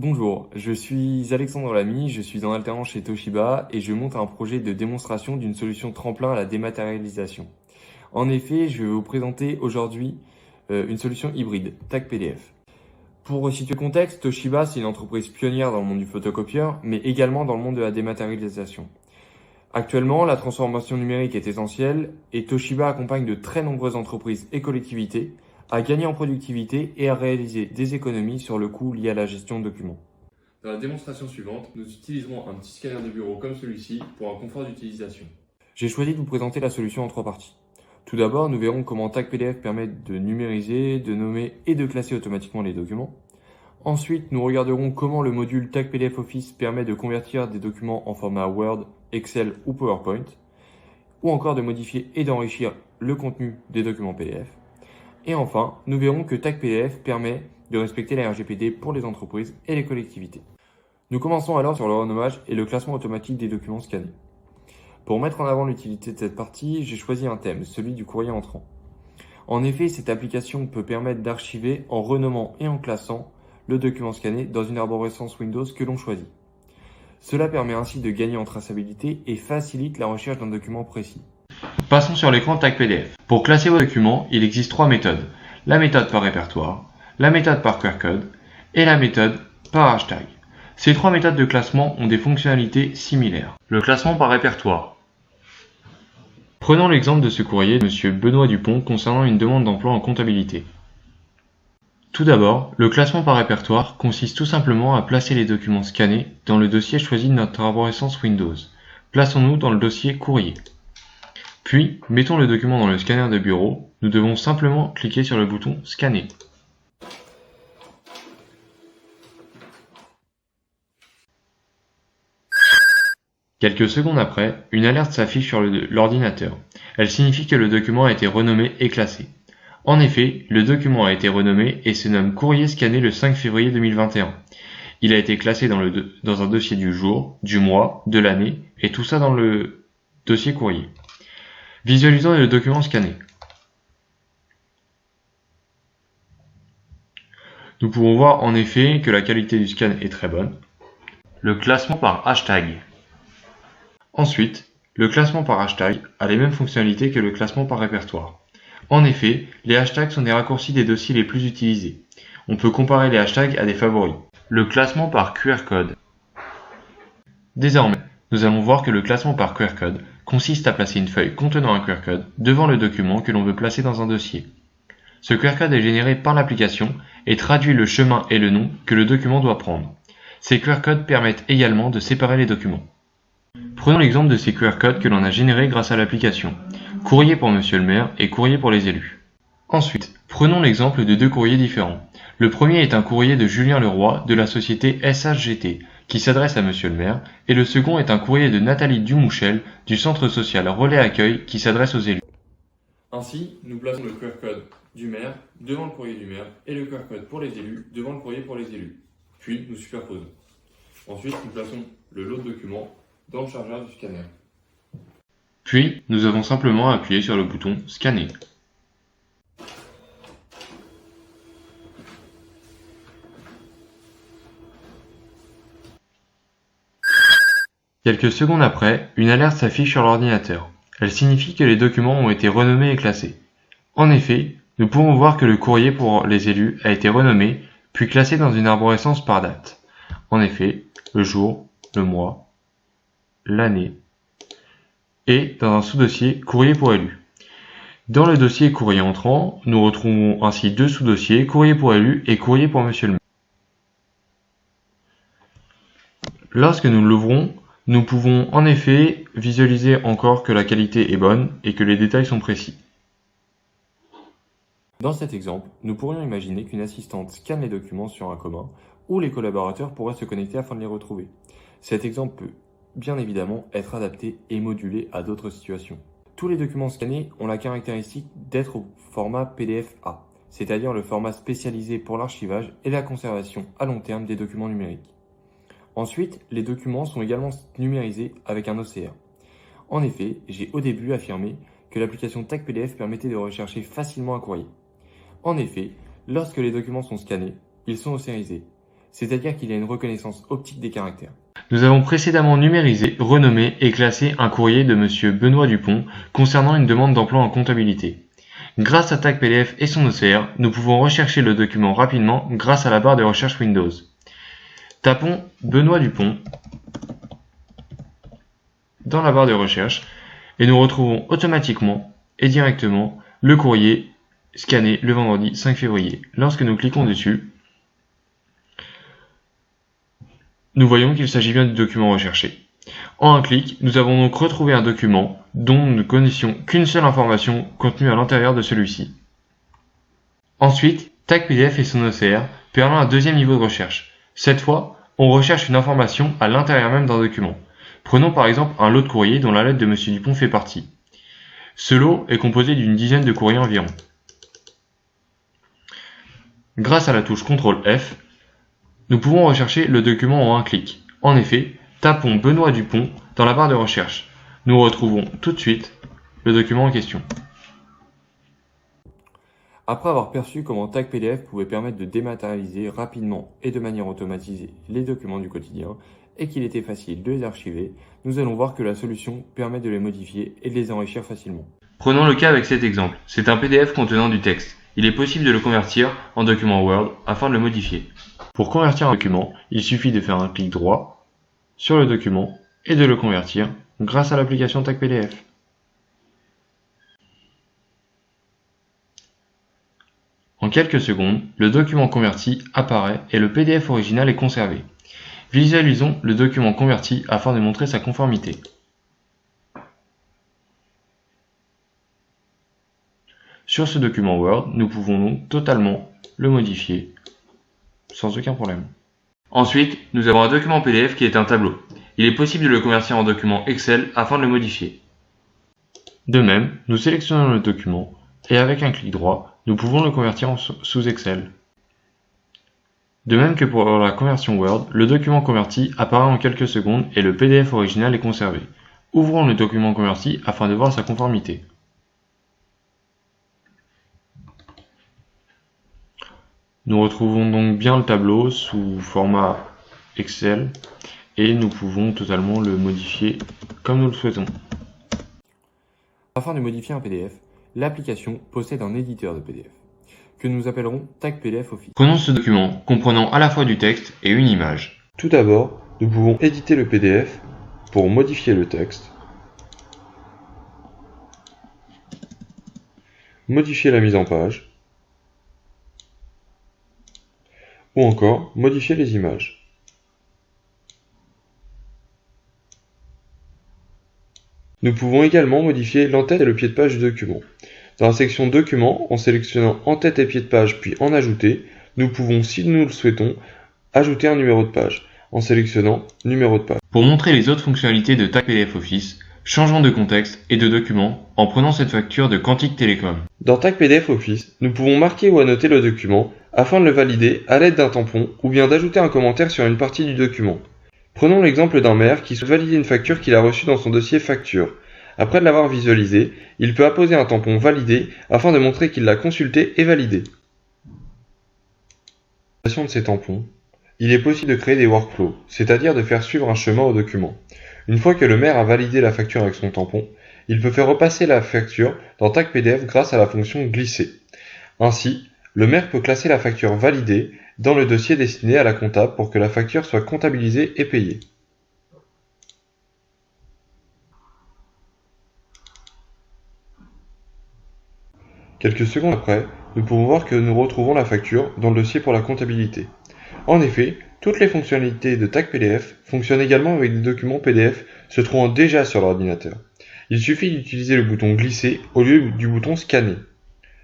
Bonjour, je suis Alexandre Lamy, je suis en alternance chez Toshiba et je monte un projet de démonstration d'une solution tremplin à la dématérialisation. En effet, je vais vous présenter aujourd'hui une solution hybride, TAC-PDF. Pour resituer le contexte, Toshiba c'est une entreprise pionnière dans le monde du photocopieur, mais également dans le monde de la dématérialisation. Actuellement, la transformation numérique est essentielle et Toshiba accompagne de très nombreuses entreprises et collectivités à gagner en productivité et à réaliser des économies sur le coût lié à la gestion de documents. Dans la démonstration suivante, nous utiliserons un petit scanner de bureau comme celui-ci pour un confort d'utilisation. J'ai choisi de vous présenter la solution en trois parties. Tout d'abord, nous verrons comment TAC-PDF permet de numériser, de nommer et de classer automatiquement les documents. Ensuite, nous regarderons comment le module TAC-PDF Office permet de convertir des documents en format Word, Excel ou PowerPoint, ou encore de modifier et d'enrichir le contenu des documents PDF. Et enfin, nous verrons que TAC-PDF permet de respecter la RGPD pour les entreprises et les collectivités. Nous commençons alors sur le renommage et le classement automatique des documents scannés. Pour mettre en avant l'utilité de cette partie, j'ai choisi un thème, celui du courrier entrant. En effet, cette application peut permettre d'archiver en renommant et en classant le document scanné dans une arborescence Windows que l'on choisit. Cela permet ainsi de gagner en traçabilité et facilite la recherche d'un document précis. Passons sur l'écran TAC-PDF. Pour classer vos documents, il existe trois méthodes. La méthode par répertoire, la méthode par QR code et la méthode par hashtag. Ces trois méthodes de classement ont des fonctionnalités similaires. Le classement par répertoire. Prenons l'exemple de ce courrier de M. Benoît Dupont concernant une demande d'emploi en comptabilité. Tout d'abord, le classement par répertoire consiste tout simplement à placer les documents scannés dans le dossier choisi de notre arborescence Windows. Plaçons-nous dans le dossier courrier. Puis, mettons le document dans le scanner de bureau. Nous devons simplement cliquer sur le bouton Scanner. Quelques secondes après, une alerte s'affiche sur l'ordinateur. Elle signifie que le document a été renommé et classé. En effet, le document a été renommé et se nomme Courrier scanné le 5 février 2021. Il a été classé dans un dossier du jour, du mois, de l'année, et tout ça dans le dossier courrier. Visualisons le document scanné. Nous pouvons voir en effet que la qualité du scan est très bonne. Le classement par hashtag. Ensuite, le classement par hashtag a les mêmes fonctionnalités que le classement par répertoire. En effet, les hashtags sont des raccourcis des dossiers les plus utilisés. On peut comparer les hashtags à des favoris. Le classement par QR code. Désormais, nous allons voir que le classement par QR code consiste à placer une feuille contenant un QR code devant le document que l'on veut placer dans un dossier. Ce QR code est généré par l'application et traduit le chemin et le nom que le document doit prendre. Ces QR codes permettent également de séparer les documents. Prenons l'exemple de ces QR codes que l'on a générés grâce à l'application. Courrier pour Monsieur le maire et courrier pour les élus. Ensuite, prenons l'exemple de deux courriers différents. Le premier est un courrier de Julien Leroy de la société SHGT qui s'adresse à Monsieur le maire et le second est un courrier de Nathalie Dumouchel du centre social Relais Accueil qui s'adresse aux élus. Ainsi, nous plaçons le QR code du maire devant le courrier du maire et le QR code pour les élus devant le courrier pour les élus. Puis, nous superposons. Ensuite, nous plaçons le lot de documents dans le chargeur du scanner. Puis, nous avons simplement à appuyer sur le bouton « Scanner ». Quelques secondes après, une alerte s'affiche sur l'ordinateur. Elle signifie que les documents ont été renommés et classés. En effet, nous pouvons voir que le courrier pour les élus a été renommé, puis classé dans une arborescence par date. En effet, le jour, le mois, l'année, et dans un sous-dossier courrier pour élus. Dans le dossier courrier entrant, nous retrouvons ainsi deux sous-dossiers, courrier pour élus et courrier pour monsieur le maire. Lorsque nous l'ouvrons, nous pouvons en effet visualiser encore que la qualité est bonne et que les détails sont précis. Dans cet exemple, nous pourrions imaginer qu'une assistante scanne les documents sur un commun où les collaborateurs pourraient se connecter afin de les retrouver. Cet exemple peut bien évidemment être adapté et modulé à d'autres situations. Tous les documents scannés ont la caractéristique d'être au format PDF-A, c'est-à-dire le format spécialisé pour l'archivage et la conservation à long terme des documents numériques. Ensuite, les documents sont également numérisés avec un OCR. En effet, j'ai au début affirmé que l'application TAC-PDF permettait de rechercher facilement un courrier. En effet, lorsque les documents sont scannés, ils sont OCRisés. c'est-à-dire qu'il a une reconnaissance optique des caractères. Nous avons précédemment numérisé, renommé et classé un courrier de Monsieur Benoît Dupont concernant une demande d'emploi en comptabilité. Grâce à TagPDF et son OCR, nous pouvons rechercher le document rapidement grâce à la barre de recherche Windows. Tapons Benoît Dupont dans la barre de recherche et nous retrouvons automatiquement et directement le courrier scanné le vendredi 5 février. Lorsque nous cliquons dessus, nous voyons qu'il s'agit bien du document recherché. En un clic, nous avons donc retrouvé un document dont nous ne connaissions qu'une seule information contenue à l'intérieur de celui-ci. Ensuite, TagPDF et son OCR permet un deuxième niveau de recherche. Cette fois, on recherche une information à l'intérieur même d'un document. Prenons par exemple un lot de courriers dont la lettre de M. Dupont fait partie. Ce lot est composé d'une dizaine de courriers environ. Grâce à la touche CTRL F, nous pouvons rechercher le document en un clic. En effet, tapons Benoît Dupont dans la barre de recherche. Nous retrouvons tout de suite le document en question. Après avoir perçu comment TagPDF pouvait permettre de dématérialiser rapidement et de manière automatisée les documents du quotidien et qu'il était facile de les archiver, nous allons voir que la solution permet de les modifier et de les enrichir facilement. Prenons le cas avec cet exemple. C'est un PDF contenant du texte. Il est possible de le convertir en document Word afin de le modifier. Pour convertir un document, il suffit de faire un clic droit sur le document et de le convertir grâce à l'application TagPDF. En quelques secondes, le document converti apparaît et le PDF original est conservé. Visualisons le document converti afin de montrer sa conformité. Sur ce document Word, nous pouvons donc totalement le modifier sans aucun problème. Ensuite, nous avons un document PDF qui est un tableau. Il est possible de le convertir en document Excel afin de le modifier. De même, nous sélectionnons le document et avec un clic droit, nous pouvons le convertir sous Excel. De même que pour la conversion Word, le document converti apparaît en quelques secondes et le PDF original est conservé. Ouvrons le document converti afin de voir sa conformité. Nous retrouvons donc bien le tableau sous format Excel et nous pouvons totalement le modifier comme nous le souhaitons. Afin de modifier un PDF, l'application possède un éditeur de PDF que nous appellerons TagPDF Office. Prenons ce document comprenant à la fois du texte et une image. Tout d'abord, nous pouvons éditer le PDF pour modifier le texte, modifier la mise en page, ou encore modifier les images. Nous pouvons également modifier l'en-tête et le pied de page du document. Dans la section Documents, en sélectionnant En-tête et pied de page puis En ajouter, nous pouvons, si nous le souhaitons, ajouter un numéro de page, en sélectionnant Numéro de page. Pour montrer les autres fonctionnalités de TagPDF Office, changeons de contexte et de document en prenant cette facture de Quantique Télécom. Dans TagPDF Office, nous pouvons marquer ou annoter le document afin de le valider à l'aide d'un tampon ou bien d'ajouter un commentaire sur une partie du document. Prenons l'exemple d'un maire qui souhaite valider une facture qu'il a reçue dans son dossier Facture. Après l'avoir visualisé, il peut apposer un tampon validé afin de montrer qu'il l'a consulté et validé. De ces tampons, il est possible de créer des workflows, c'est-à-dire de faire suivre un chemin au document. Une fois que le maire a validé la facture avec son tampon, il peut faire repasser la facture dans TagPDF grâce à la fonction glisser. Ainsi, le maire peut classer la facture validée dans le dossier destiné à la comptable pour que la facture soit comptabilisée et payée. Quelques secondes après, nous pouvons voir que nous retrouvons la facture dans le dossier pour la comptabilité. En effet, toutes les fonctionnalités de TagPDF fonctionnent également avec des documents PDF se trouvant déjà sur l'ordinateur. Il suffit d'utiliser le bouton glisser au lieu du bouton scanner.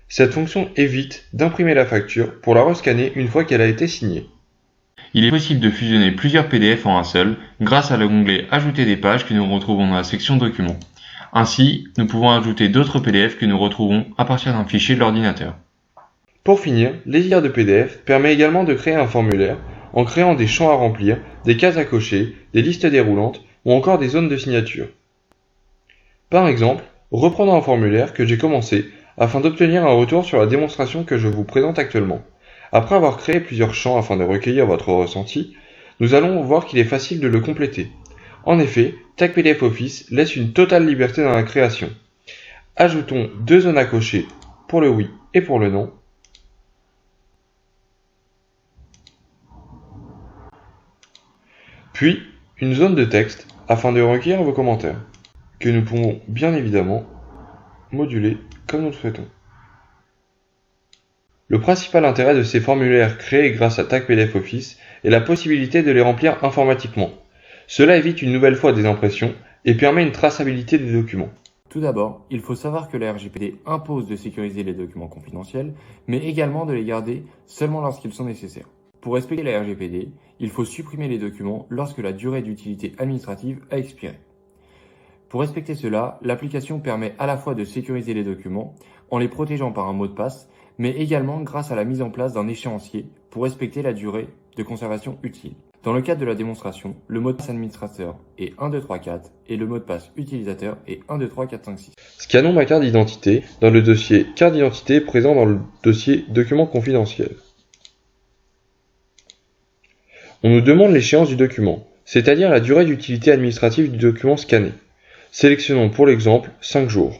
Cette fonction évite d'imprimer la facture pour la rescanner une fois qu'elle a été signée. Il est possible de fusionner plusieurs PDF en un seul grâce à l'onglet Ajouter des pages que nous retrouvons dans la section Documents. Ainsi, nous pouvons ajouter d'autres PDF que nous retrouvons à partir d'un fichier de l'ordinateur. Pour finir, l'éditeur de PDF permet également de créer un formulaire en créant des champs à remplir, des cases à cocher, des listes déroulantes ou encore des zones de signature. Par exemple, reprenons un formulaire que j'ai commencé afin d'obtenir un retour sur la démonstration que je vous présente actuellement. Après avoir créé plusieurs champs afin de recueillir votre ressenti, nous allons voir qu'il est facile de le compléter. En effet, TagPDF Office laisse une totale liberté dans la création. Ajoutons 2 zones à cocher pour le oui et pour le non. Puis, une zone de texte afin de recueillir vos commentaires, que nous pouvons bien évidemment moduler comme nous le souhaitons. Le principal intérêt de ces formulaires créés grâce à TagPDF Office est la possibilité de les remplir informatiquement. Cela évite une nouvelle fois des impressions et permet une traçabilité des documents. Tout d'abord, il faut savoir que la RGPD impose de sécuriser les documents confidentiels, mais également de les garder seulement lorsqu'ils sont nécessaires. Pour respecter la RGPD, il faut supprimer les documents lorsque la durée d'utilité administrative a expiré. Pour respecter cela, l'application permet à la fois de sécuriser les documents en les protégeant par un mot de passe, mais également grâce à la mise en place d'un échéancier pour respecter la durée de conservation utile. Dans le cadre de la démonstration, le mot de passe administrateur est 1, 2, 3, 4 et le mot de passe utilisateur est 1, 2, 3, 4, 5, 6. Scannons ma carte d'identité dans le dossier carte d'identité présent dans le dossier documents confidentiels. On nous demande l'échéance du document, c'est-à-dire la durée d'utilité administrative du document scanné. Sélectionnons pour l'exemple 5 jours.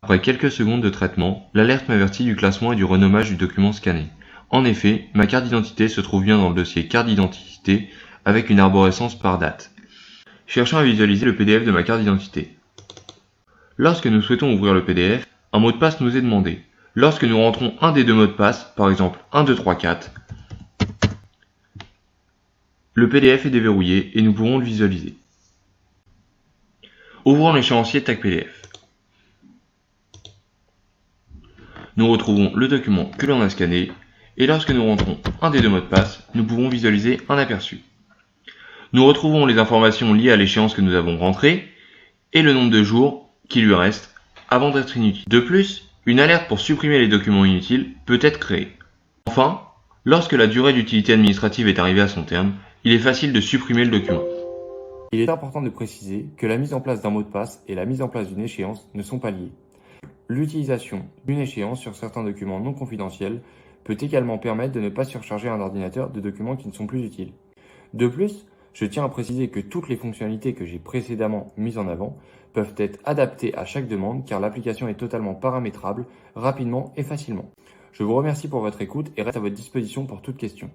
Après quelques secondes de traitement, l'alerte m'avertit du classement et du renommage du document scanné. En effet, ma carte d'identité se trouve bien dans le dossier carte d'identité avec une arborescence par date. Cherchons à visualiser le PDF de ma carte d'identité. Lorsque nous souhaitons ouvrir le PDF, un mot de passe nous est demandé. Lorsque nous rentrons un des deux mots de passe, par exemple 1, 2, 3, 4, le PDF est déverrouillé et nous pourrons le visualiser. Ouvrons l'échéancier TagPDF. Nous retrouvons le document que l'on a scanné et lorsque nous rentrons un des deux mots de passe, nous pouvons visualiser un aperçu. Nous retrouvons les informations liées à l'échéance que nous avons rentrée et le nombre de jours qui lui reste avant d'être inutile. De plus, une alerte pour supprimer les documents inutiles peut être créée. Enfin, lorsque la durée d'utilité administrative est arrivée à son terme, il est facile de supprimer le document. Il est important de préciser que la mise en place d'un mot de passe et la mise en place d'une échéance ne sont pas liées. L'utilisation d'une échéance sur certains documents non confidentiels peut également permettre de ne pas surcharger un ordinateur de documents qui ne sont plus utiles. De plus, je tiens à préciser que toutes les fonctionnalités que j'ai précédemment mises en avant peuvent être adaptées à chaque demande car l'application est totalement paramétrable rapidement et facilement. Je vous remercie pour votre écoute et reste à votre disposition pour toute question.